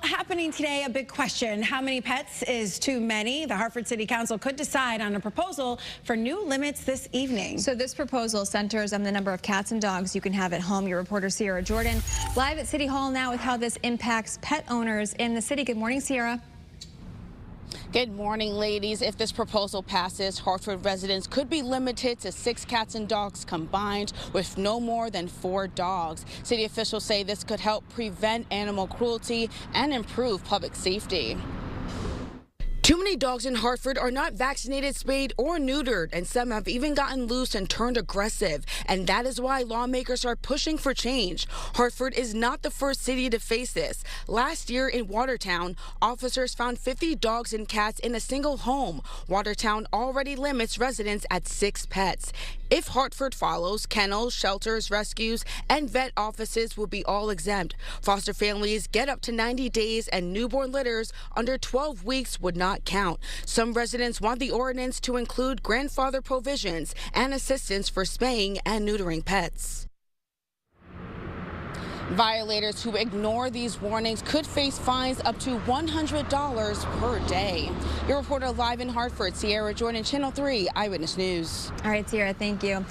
Happening today, a big question. How many pets is too many? The Hartford City Council could decide on a proposal for new limits this evening. So this proposal centers on the number of cats and dogs you can have at home. Your reporter Sierra Jordan live at City Hall now with how this impacts pet owners in the city. Good morning, Sierra. Good morning, ladies. If this proposal passes, Hartford residents could be limited to 6 cats and dogs combined, with no more than 4 dogs. City officials say this could help prevent animal cruelty and improve public safety. Too many dogs in Hartford are not vaccinated, spayed, or neutered, and some have even gotten loose and turned aggressive. And that is why lawmakers are pushing for change. Hartford is not the first city to face this. Last year in Watertown, officers found 50 dogs and cats in a single home. Watertown already limits residents at 6 pets. If Hartford follows, kennels, shelters, rescues, and vet offices will be all exempt. Foster families get up to 90 days, and newborn litters under 12 weeks would not count. Some residents want the ordinance to include grandfather provisions and assistance for spaying and neutering pets. Violators who ignore these warnings could face fines up to $100 per day. Your reporter live in Hartford, Sierra Jordan, Channel 3 Eyewitness News. All right, Sierra, thank you.